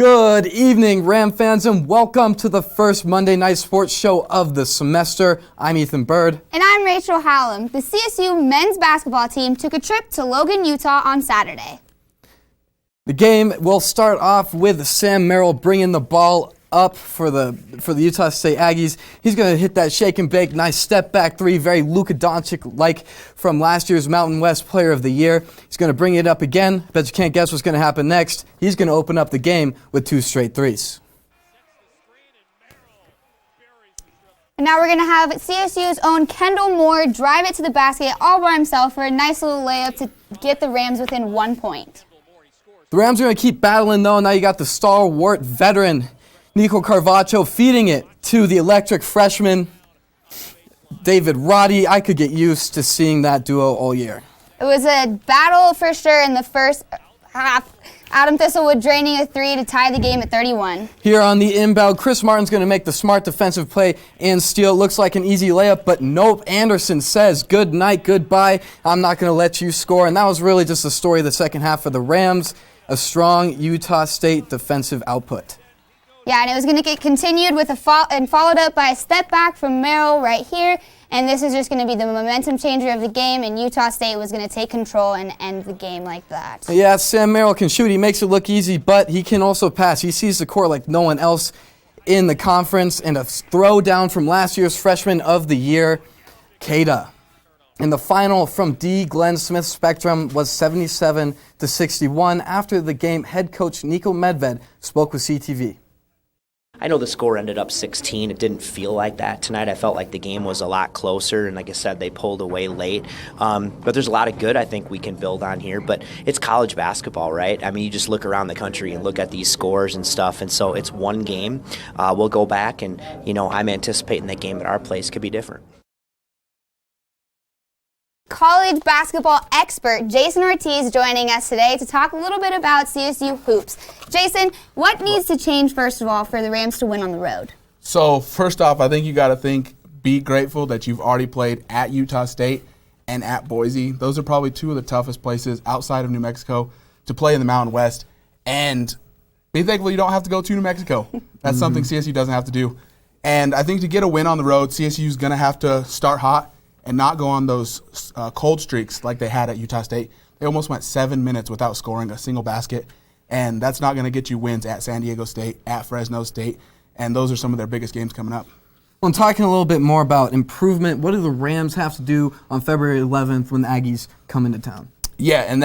Good evening, Ram fans, and welcome to the first Monday night sports show of the semester. I'm Ethan Bird. And I'm Rachel Hallam. The CSU men's basketball team took a trip to Logan, Utah on Saturday. The game will start off with Sam Merrill bringing the ball up for the Utah State Aggies. He's going to hit that shake and bake, nice step back three, very Luka Doncic-like from last year's Mountain West Player of the Year. He's going to bring it up again. Bet you can't guess what's going to happen next. He's going to open up the game with 2 straight threes. And now we're going to have CSU's own Kendall Moore drive it to the basket all by himself for a nice little layup to get the Rams within 1 point. The Rams are going to keep battling, though. Now you got the stalwart veteran Nico Carvacho feeding it to the electric freshman David Roddy. I could get used to seeing that duo all year. It was a battle for sure in the first half. Adam Thistlewood draining a three to tie the game at 31. Here on the inbound, Chris Martin's going to make the smart defensive play and steal. Looks like an easy layup, but nope. Anderson says, good night, goodbye. I'm not going to let you score. And that was really just the story of the second half for the Rams. A strong Utah State defensive output. Yeah, and it was going to get continued with followed up by a step back from Merrill right here. And this is just going to be the momentum changer of the game, and Utah State was going to take control and end the game like that. Yeah, Sam Merrill can shoot. He makes it look easy, but he can also pass. He sees the court like no one else in the conference, and a throw down from last year's Freshman of the Year, Keita. And the final from D. Glenn Smith Spectrum was 77-61. After the game, head coach Nico Medved spoke with CTV. I know the score ended up 16. It didn't feel like that tonight. I felt like the game was a lot closer, and like I said, they pulled away late. But there's a lot of good I think we can build on here. But it's college basketball, right? I mean, you just look around the country and look at these scores and stuff, and so it's one game. We'll go back, and I'm anticipating that game at our place could be different. College basketball expert Jason Ortiz joining us today to talk a little bit about CSU hoops. Jason, what needs to change first of all for the Rams to win on the road? So first off, I think you got to be grateful that you've already played at Utah State and at Boise. Those are probably two of the toughest places outside of New Mexico to play in the Mountain West. And be thankful you don't have to go to New Mexico. That's something CSU doesn't have to do. And I think to get a win on the road, CSU is going to have to start hot and not go on those cold streaks like they had at Utah State. They almost went 7 minutes without scoring a single basket, and that's not going to get you wins at San Diego State, at Fresno State, and those are some of their biggest games coming up. Well, I'm talking a little bit more about improvement. What do the Rams have to do on February 11th when the Aggies come into town? Yeah, and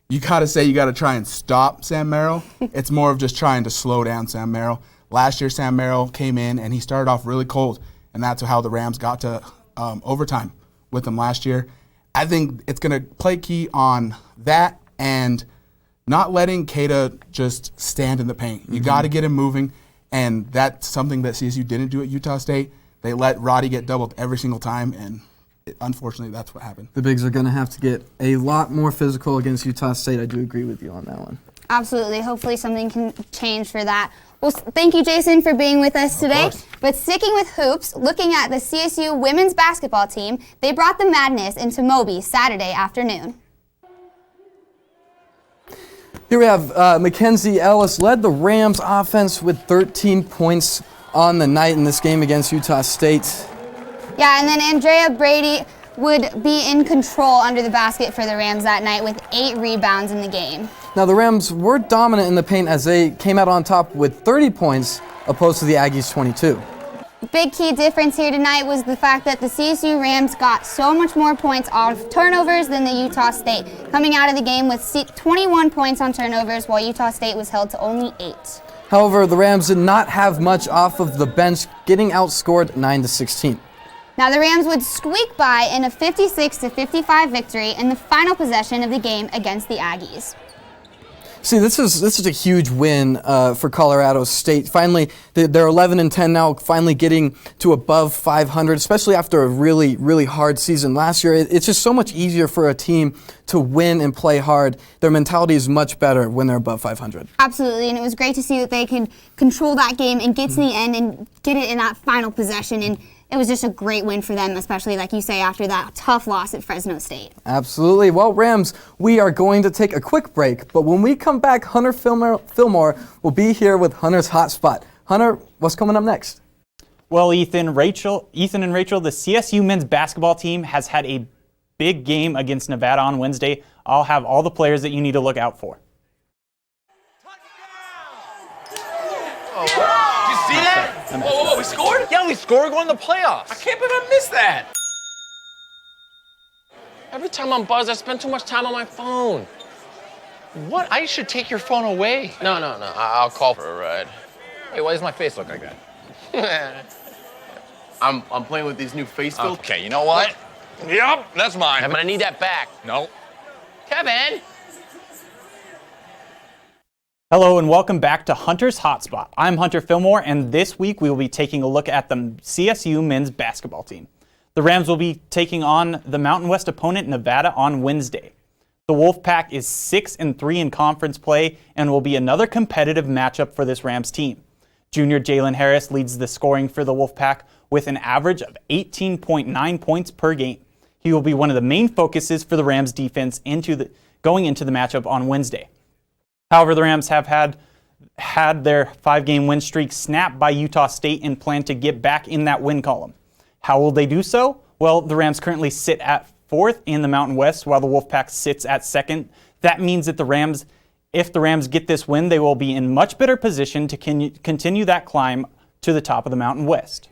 you got to say you got to try and stop Sam Merrill. It's more of just trying to slow down Sam Merrill. Last year, Sam Merrill came in, and he started off really cold, and that's how the Rams got to overtime with them last year. I think it's going to play key on that and not letting Keita just stand in the paint. You got to get him moving, and that's something that CSU didn't do at Utah State. They let Roddy get doubled every single time, and unfortunately that's what happened. The Bigs are going to have to get a lot more physical against Utah State. I do agree with you on that one. Absolutely. Hopefully something can change for that. Well, thank you, Jason, for being with us today. But sticking with hoops, looking at the CSU women's basketball team, they brought the madness into Moby Saturday afternoon. Here we have Mackenzie Ellis led the Rams offense with 13 points on the night in this game against Utah State. Yeah, and then Andrea Brady would be in control under the basket for the Rams that night with 8 rebounds in the game. Now, the Rams were dominant in the paint as they came out on top with 30 points opposed to the Aggies' 22. Big key difference here tonight was the fact that the CSU Rams got so much more points off turnovers than the Utah State, coming out of the game with 21 points on turnovers while Utah State was held to only 8. However, the Rams did not have much off of the bench, getting outscored 9-16. Now the Rams would squeak by in a 56-55 victory in the final possession of the game against the Aggies. See, this is a huge win for Colorado State. Finally, they're 11-10 now, finally getting to above 500, especially after a really, really hard season last year. It's just so much easier for a team to win and play hard. Their mentality is much better when they're above 500. Absolutely, and it was great to see that they could control that game and get to the end and get it in that final possession and it was just a great win for them, especially, like you say, after that tough loss at Fresno State. Absolutely. Well, Rams, we are going to take a quick break, but when we come back, Hunter Fillmore will be here with Hunter's Hotspot. Hunter, what's coming up next? Well, Ethan and Rachel, the CSU men's basketball team has had a big game against Nevada on Wednesday. I'll have all the players that you need to look out for. Oh, did you see that? Whoa, we scored? Yeah, we scored going to the playoffs. I can't believe I missed that. Every time I'm buzzed, I spend too much time on my phone. What? I should take your phone away. No. I'll call for a ride. Hey, why does my face look like that? I'm playing with these new face filters. Okay, you know what? Yep, that's mine. I'm gonna need that back. No. Kevin! Hello and welcome back to Hunter's Hotspot. I'm Hunter Fillmore, and this week we will be taking a look at the CSU men's basketball team. The Rams will be taking on the Mountain West opponent Nevada on Wednesday. The Wolfpack is 6-3 in conference play and will be another competitive matchup for this Rams team. Junior Jalen Harris leads the scoring for the Wolfpack with an average of 18.9 points per game. He will be one of the main focuses for the Rams defense going into the matchup on Wednesday. However, the Rams have had their 5-game win streak snapped by Utah State and plan to get back in that win column. How will they do so? Well, the Rams currently sit at 4th in the Mountain West while the Wolfpack sits at 2nd. That means that if the Rams get this win, they will be in much better position to continue that climb to the top of the Mountain West.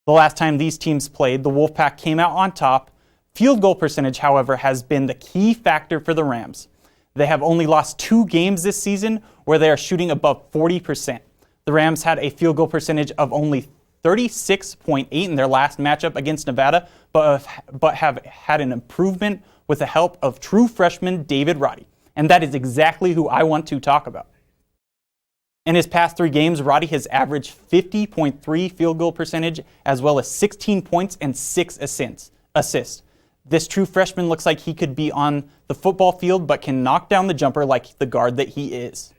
The last time these teams played, the Wolfpack came out on top. Field goal percentage, however, has been the key factor for the Rams. They have only lost 2 games this season where they are shooting above 40%. The Rams had a field goal percentage of only 36.8 in their last matchup against Nevada, but have had an improvement with the help of true freshman David Roddy. And that is exactly who I want to talk about. In his past 3 games, Roddy has averaged 50.3 field goal percentage, as well as 16 points and 6 assists. This true freshman looks like he could be on the football field, but can knock down the jumper like the guard that he is.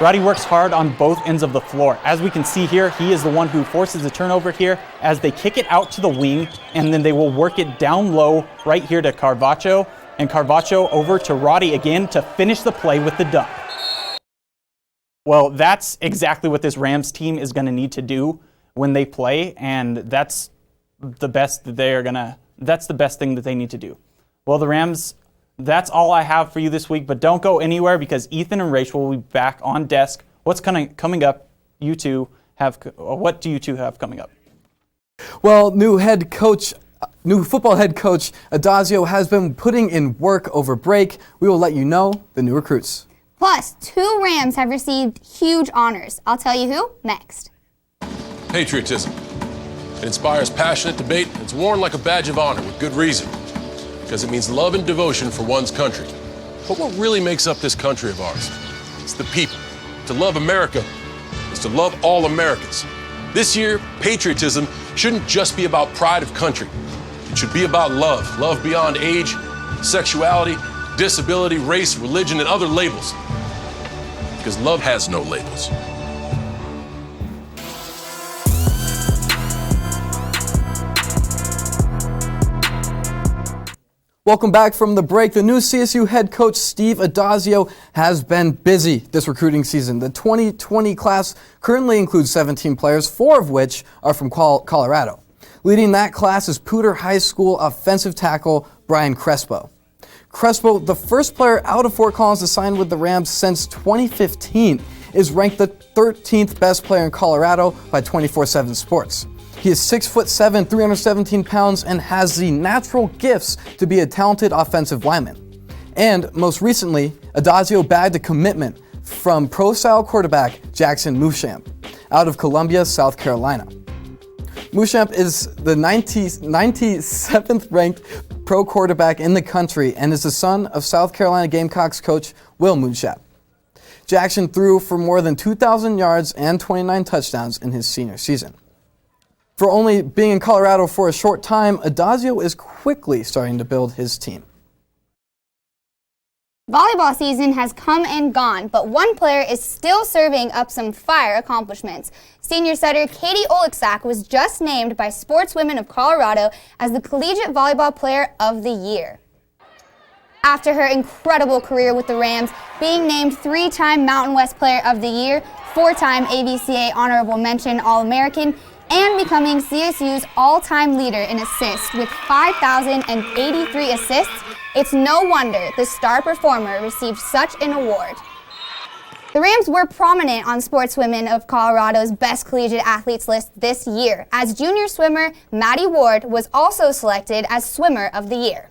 Roddy works hard on both ends of the floor. As we can see here, he is the one who forces the turnover here as they kick it out to the wing, and then they will work it down low right here to Carvacho, and Carvacho over to Roddy again to finish the play with the dunk. Well, that's exactly what this Rams team is going to need to do when they play, and that's the best thing that they need to do. Well, the Rams, that's all I have for you this week, but don't go anywhere because Ethan and Rachel will be back on desk. What's coming up? What do you two have coming up? Well, new football head coach Adazio has been putting in work over break. We will let you know the new recruits. Plus, 2 Rams have received huge honors. I'll tell you who next. Patriotism. It inspires passionate debate. It's worn like a badge of honor with good reason, because it means love and devotion for one's country. But what really makes up this country of ours? It's the people. To love America is to love all Americans. This year, patriotism shouldn't just be about pride of country. It should be about love. Love beyond age, sexuality, disability, race, religion, and other labels. Because love has no labels. Welcome back from the break. The new CSU head coach Steve Adazio has been busy this recruiting season. The 2020 class currently includes 17 players, 4 of which are from Colorado. Leading that class is Poudre High School offensive tackle Brian Crespo. Crespo, the first player out of Fort Collins to sign with the Rams since 2015, is ranked the 13th best player in Colorado by 24/7 Sports. He is 6'7", 317 pounds, and has the natural gifts to be a talented offensive lineman. And most recently, Adazio bagged a commitment from pro-style quarterback Jackson Muschamp out of Columbia, South Carolina. Muschamp is the 97th ranked pro quarterback in the country and is the son of South Carolina Gamecocks coach Will Muschamp. Jackson threw for more than 2,000 yards and 29 touchdowns in his senior season. For only being in Colorado for a short time, Adazio is quickly starting to build his team. Volleyball season has come and gone, but one player is still serving up some fire accomplishments. Senior setter Katie Oleksak was just named by Sportswomen of Colorado as the Collegiate Volleyball Player of the Year. After her incredible career with the Rams, being named 3-time Mountain West Player of the Year, 4-time AVCA Honorable Mention All-American, and becoming CSU's all-time leader in assists with 5,083 assists, it's no wonder the star performer received such an award. The Rams were prominent on Sportswomen of Colorado's Best Collegiate Athletes list this year, as junior swimmer Maddie Ward was also selected as Swimmer of the Year.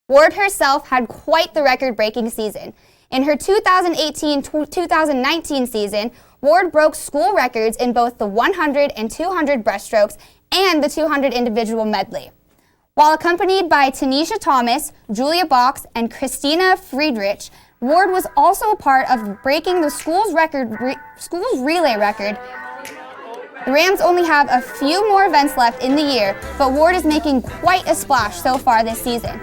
Ward herself had quite the record-breaking season. In her 2018-2019 season, Ward broke school records in both the 100 and 200 breaststrokes and the 200 individual medley. While accompanied by Tanisha Thomas, Julia Box, and Christina Friedrich, Ward was also a part of breaking the school's relay record. The Rams only have a few more events left in the year, but Ward is making quite a splash so far this season.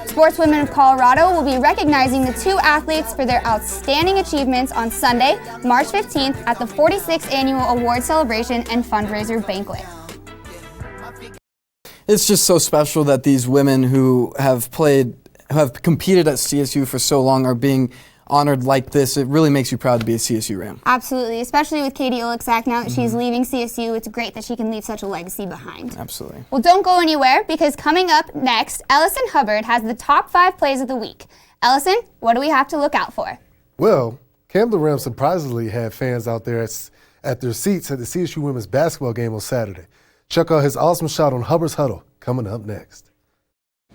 Sportswomen of Colorado will be recognizing the two athletes for their outstanding achievements on Sunday, March 15th at the 46th Annual Award Celebration and Fundraiser Banquet. It's just so special that these women who have competed at CSU for so long are being honored like this. It really makes you proud to be a CSU Ram. Absolutely, especially with Katie Oleksak. Now that she's leaving CSU, it's great that she can leave such a legacy behind. Absolutely. Well, don't go anywhere, because coming up next, Ellison Hubbard has the top 5 plays of the week. Ellison, what do we have to look out for? Well, Camden Rams surprisingly had fans out there at their seats at the CSU women's basketball game on Saturday. Check out his awesome shot on Hubbard's Huddle coming up next.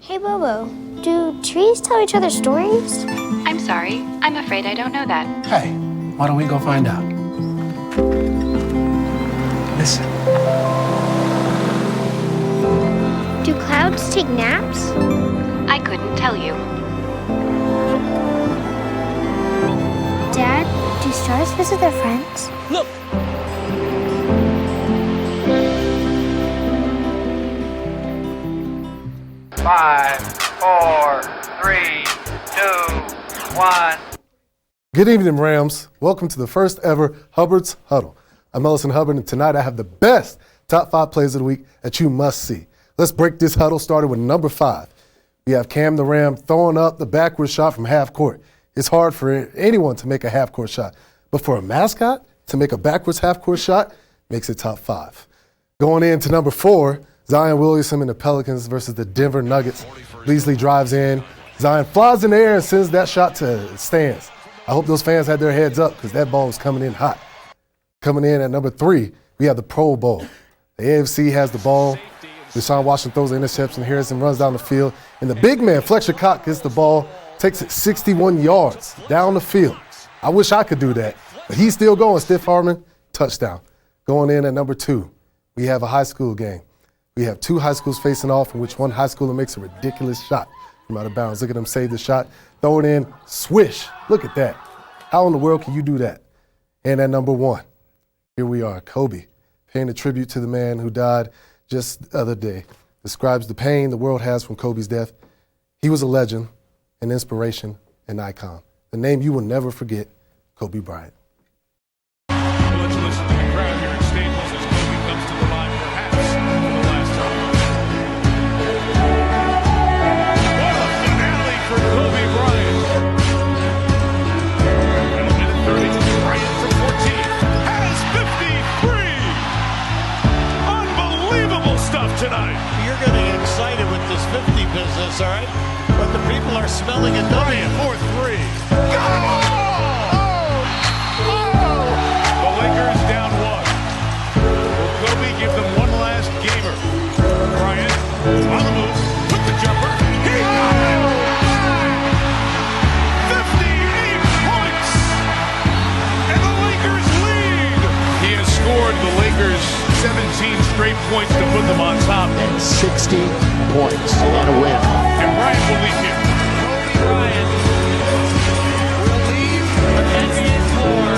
Hey, Bobo, do trees tell each other stories? I'm sorry. I'm afraid I don't know that. Hey, why don't we go find out? Listen. Do clouds take naps? I couldn't tell you. Dad, do stars visit their friends? Look! Five, 4, 3, 2, 1. Good evening, Rams. Welcome to the first ever Hubbard's Huddle. I'm Ellison Hubbard, and tonight I have the best top 5 plays of the week that you must see. Let's break this huddle started with number 5. We have Cam the Ram throwing up the backward shot from half court. It's hard for anyone to make a half court shot, but for a mascot to make a backwards half court shot makes it top 5. Going into number 4, Zion Williamson and the Pelicans versus the Denver Nuggets. Beasley drives in. Zion flies in the air and sends that shot to stands. I hope those fans had their heads up because that ball was coming in hot. Coming in at number 3, we have the Pro Bowl. The AFC has the ball. Deshaun Washington throws the interception. Harrison runs down the field. And the big man, Fletcher Cox, gets the ball, takes it 61 yards down the field. I wish I could do that. But he's still going. Stiff Harmon, touchdown. Going in at number 2, we have a high school game. We have 2 high schools facing off, in which one high schooler makes a ridiculous shot from out of bounds. Look at him save the shot, throw it in, swish. Look at that. How in the world can you do that? And at number 1, here we are, Kobe, paying a tribute to the man who died just the other day. Describes the pain the world has from Kobe's death. He was a legend, an inspiration, an icon. The name you will never forget, Kobe Bryant. Let's listen to the crowd here at Staples as Kobe comes to the line perhaps for the last time. What a finale for Kobe Bryant. And a minute 30, Bryant from 14 has 53. Unbelievable stuff tonight. You're getting excited with this 50 business, all right? But the people are smelling it. Bryant for 3. Go! The Lakers down 1. Will Kobe give them one last gamer? Bryant on the move, with the jumper. He got it! 58 points! And the Lakers lead! He has scored the Lakers 17 straight points to put them on top. And 60 points and a win. And Bryant will leave here. Kobe Bryant will leave the NBA floor.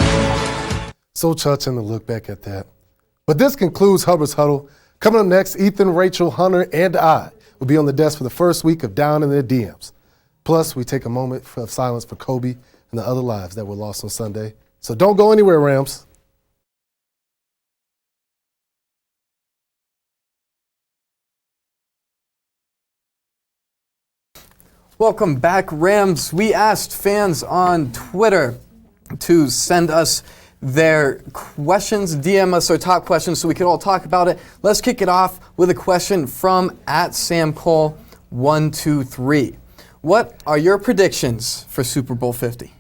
So touching to look back at that. But this concludes Hubbard's Huddle. Coming up next, Ethan, Rachel, Hunter, and I will be on the desk for the first week of Down in the DMs. Plus, we take a moment of silence for Kobe and the other lives that were lost on Sunday. So don't go anywhere, Rams. Welcome back, Rams. We asked fans on Twitter to send us their questions, DM us their top questions so we could all talk about it. Let's kick it off with a question from @SamCole123. What are your predictions for Super Bowl 50?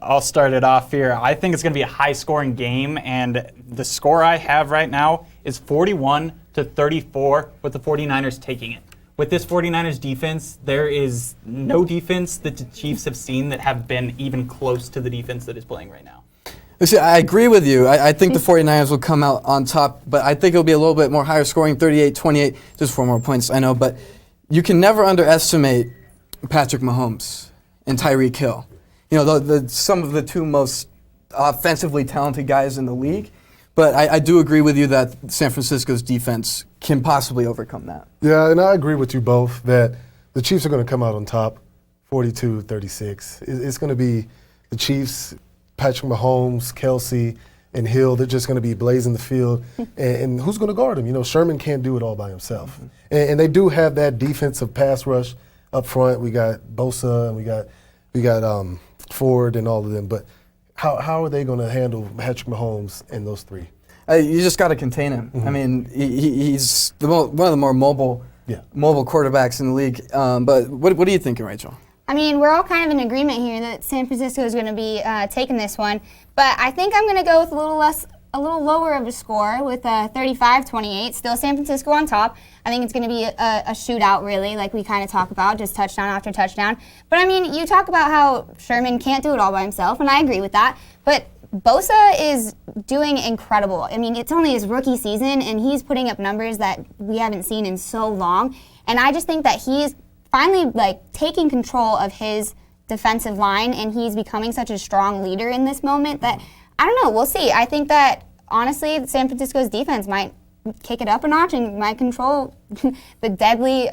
I'll start it off here. I think it's going to be a high-scoring game, and the score I have right now is 41-34 with the 49ers taking it. With this 49ers defense, there is no defense that the Chiefs have seen that have been even close to the defense that is playing right now. See, I agree with you. I think the 49ers will come out on top, but I think it'll be a little bit more higher scoring, 38-28, just 4 more points, I know. But you can never underestimate Patrick Mahomes and Tyreek Hill. You know, some of the two most offensively talented guys in the league. But I do agree with you that San Francisco's defense can possibly overcome that. Yeah, and I agree with you both that the Chiefs are going to come out on top, 42-36. It's going to be the Chiefs, Patrick Mahomes, Kelsey, and Hill. They're just going to be blazing the field. And who's going to guard them? You know, Sherman can't do it all by himself. And they do have that defensive pass rush up front. We got Bosa and we got Ford and all of them. But how are they going to handle Patrick Mahomes and those three? You just got to contain him. I mean, he's one of the more mobile quarterbacks in the league. But what are you thinking, Rachel? I mean, we're all kind of in agreement here that San Francisco is going to be taking this one. But I think I'm going to go with a little lower of a score with 35-28. Still San Francisco on top. I think it's going to be a shootout, really, like we kind of talk about, just touchdown after touchdown. But, I mean, you talk about how Sherman can't do it all by himself, and I agree with that. But Bosa is doing incredible. I mean, it's only his rookie season, and he's putting up numbers that we haven't seen in so long. And I just think that he's finally, taking control of his defensive line, and he's becoming such a strong leader in this moment that, I don't know, we'll see. I think that, honestly, San Francisco's defense might kick it up a notch and might control the deadly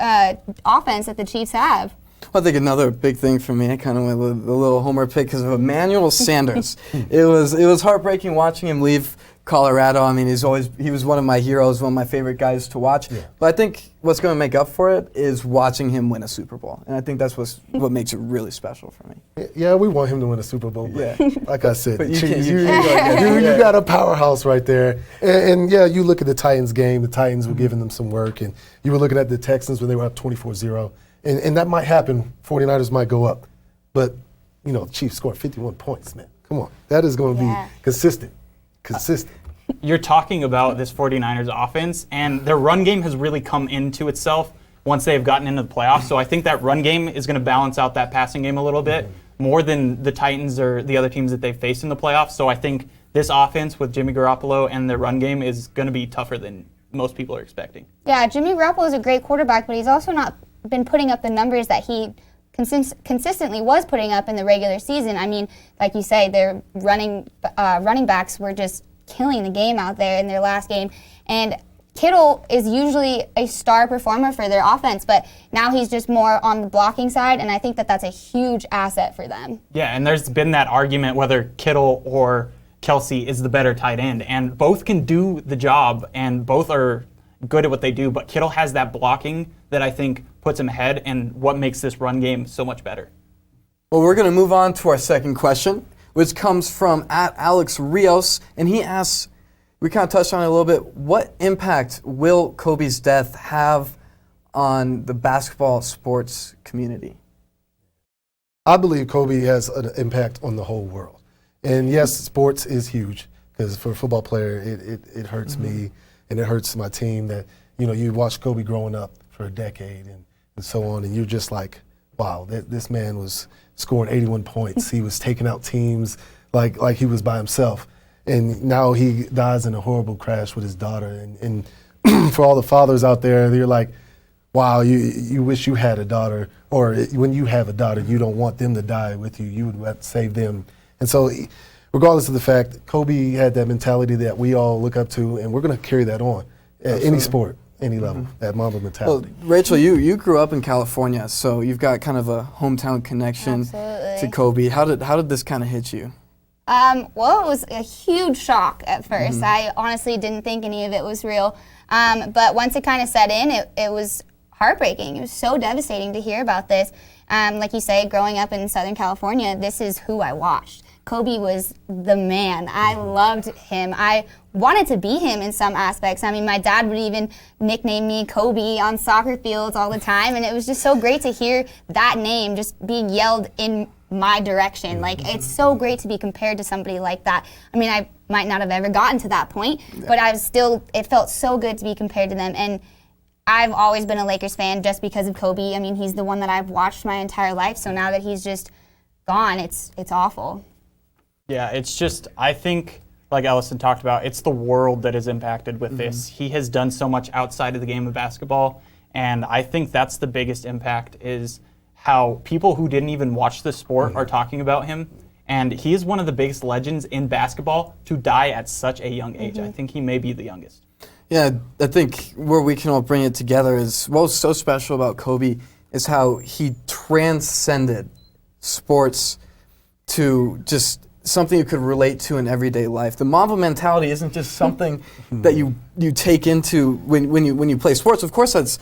offense that the Chiefs have. Well, I think another big thing for me, I kind of went with a little homer pick because of Emmanuel Sanders. It was heartbreaking watching him leave Colorado. I mean, he was one of my heroes, one of my favorite guys to watch. Yeah. But I think what's going to make up for it is watching him win a Super Bowl, and I think that's what makes it really special for me. Yeah, we want him to win a Super Bowl. But like I said, but you got a powerhouse right there. And yeah, you look at the Titans game. The Titans were giving them some work, and you were looking at the Texans when they were up 24-0. And that might happen. 49ers might go up. But, you know, the Chiefs scored 51 points, man. Come on. That is going to be consistent. You're talking about this 49ers offense, and their run game has really come into itself once they've gotten into the playoffs. So I think that run game is going to balance out that passing game a little bit more than the Titans or the other teams that they've faced in the playoffs. So I think this offense with Jimmy Garoppolo and their run game is going to be tougher than most people are expecting. Yeah, Jimmy Garoppolo is a great quarterback, but he's also not been putting up the numbers that he consistently was putting up in the regular season. I mean, like you say, their running backs were just killing the game out there in their last game. And Kittle is usually a star performer for their offense, but now he's just more on the blocking side, and I think that that's a huge asset for them. Yeah, and there's been that argument whether Kittle or Kelsey is the better tight end, and both can do the job, and both are good at what they do, but Kittle has that blocking that I think puts him ahead and what makes this run game so much better. Well, we're going to move on to our second question, which comes from @Alex Rios, and he asks, we kind of touched on it a little bit, what impact will Kobe's death have on the basketball sports community? I believe Kobe has an impact on the whole world. And yes, sports is huge, because for a football player, it hurts me and it hurts my team that, you know, you watch Kobe growing up for a decade and so on, and you're just like, wow, this man was scoring 81 points. He was taking out teams like he was by himself. And now he dies in a horrible crash with his daughter. And for all the fathers out there, they're like, wow, you wish you had a daughter. Or when you have a daughter, you don't want them to die with you. You would have to save them. And so regardless of the fact, Kobe had that mentality that we all look up to, and we're going to carry that on. Any sport. any level, that Mamba mentality. Well, Rachel, you grew up in California, so you've got kind of a hometown connection to Kobe. How did this kind of hit you? Well, it was a huge shock at first. I honestly didn't think any of it was real. But once it kind of set in, it was heartbreaking. It was so devastating to hear about this. Like you say, growing up in Southern California, this is who I watched. Kobe was the man. I loved him. I wanted to be him in some aspects. I mean, my dad would even nickname me Kobe on soccer fields all the time, and it was just so great to hear that name just being yelled in my direction. Like, it's so great to be compared to somebody like that. I mean, I might not have ever gotten to that point, but it felt so good to be compared to them. And I've always been a Lakers fan just because of Kobe. I mean, he's the one that I've watched my entire life, so now that he's just gone, it's awful. Yeah, it's just, I think, like Ellison talked about, it's the world that is impacted with this. He has done so much outside of the game of basketball, and I think that's the biggest impact is how people who didn't even watch the sport are talking about him. And he is one of the biggest legends in basketball to die at such a young age. I think he may be the youngest. Yeah, I think where we can all bring it together is what's so special about Kobe is how he transcended sports to just something you could relate to in everyday life. The Mamba mentality isn't just something that you take into when you play sports. Of course, that's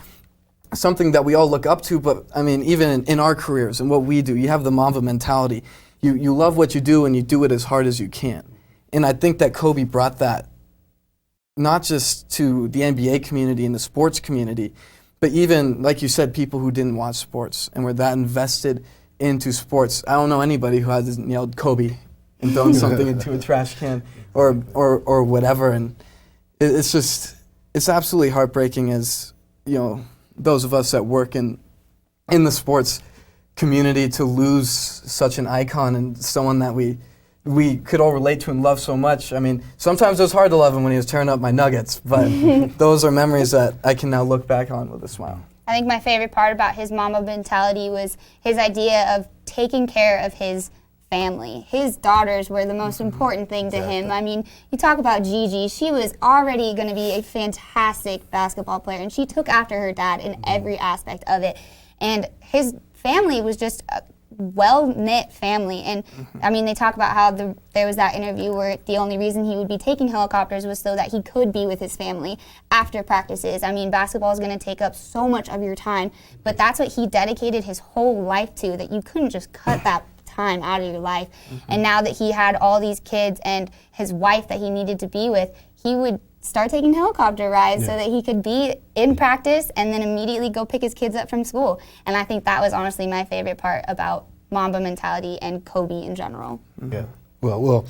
something that we all look up to, but I mean, even in our careers and what we do, you have the Mamba mentality. You love what you do and you do it as hard as you can. And I think that Kobe brought that not just to the NBA community and the sports community, but even, like you said, people who didn't watch sports and were that invested into sports. I don't know anybody who hasn't yelled Kobe and thrown something into a trash can or whatever. And it's absolutely heartbreaking as, those of us that work in the sports community to lose such an icon and someone that we could all relate to and love so much. I mean, sometimes it was hard to love him when he was tearing up my Nuggets, but those are memories that I can now look back on with a smile. I think my favorite part about his Mamba mentality was his idea of taking care of his family. His daughters were the most important thing to him. I mean, you talk about Gigi, she was already going to be a fantastic basketball player, and she took after her dad in every aspect of it. And his family was just a well-knit family. And I mean, they talk about how there was that interview where the only reason he would be taking helicopters was so that he could be with his family after practices. I mean, basketball is going to take up so much of your time, but that's what he dedicated his whole life to, that you couldn't just cut that time out of your life. And now that he had all these kids and his wife that he needed to be with, he would start taking helicopter rides so that he could be in practice and then immediately go pick his kids up from school. And I think that was honestly my favorite part about Mamba mentality and Kobe in general. Yeah. Well,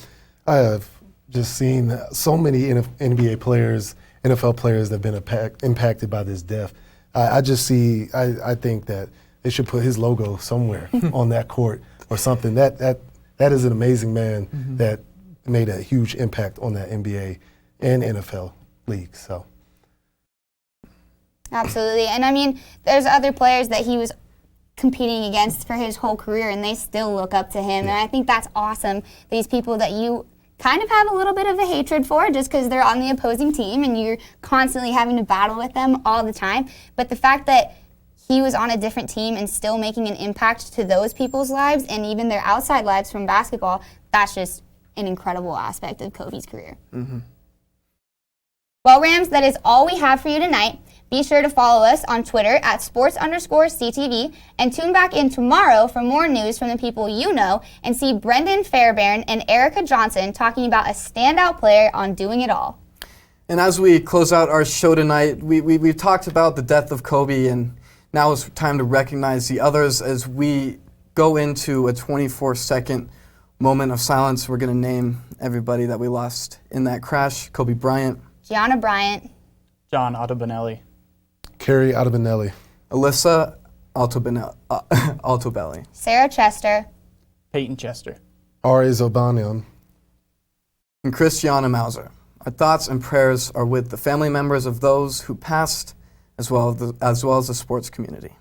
I have just seen so many NBA players, NFL players that have been impacted by this death. I think that they should put his logo somewhere on that court or something. That is an amazing man that made a huge impact on that NBA and NFL league. So absolutely. And I mean, there's other players that he was competing against for his whole career, and they still look up to him. And I think that's awesome. These people that you kind of have a little bit of a hatred for just because they're on the opposing team and you're constantly having to battle with them all the time. But the fact that he was on a different team and still making an impact to those people's lives and even their outside lives from basketball, that's just an incredible aspect of Kobe's career. Well, Rams, that is all we have for you tonight. Be sure to follow us on Twitter at sports_CTV and tune back in tomorrow for more news from the people you know and see Brendan Fairbairn and Erica Johnson talking about a standout player on Doing It All. And as we close out our show tonight, we've talked about the death of Kobe, and now it's time to recognize the others as we go into a 24-second moment of silence. We're going to name everybody that we lost in that crash. Kobe Bryant. Gianna Bryant. John Altobelli. Carrie Altobelli. Alyssa Altobelli. Sarah Chester. Peyton Chester. R.A. Zobanian. And Christiana Mauser. Our thoughts and prayers are with the family members of those who passed, as well as the sports community.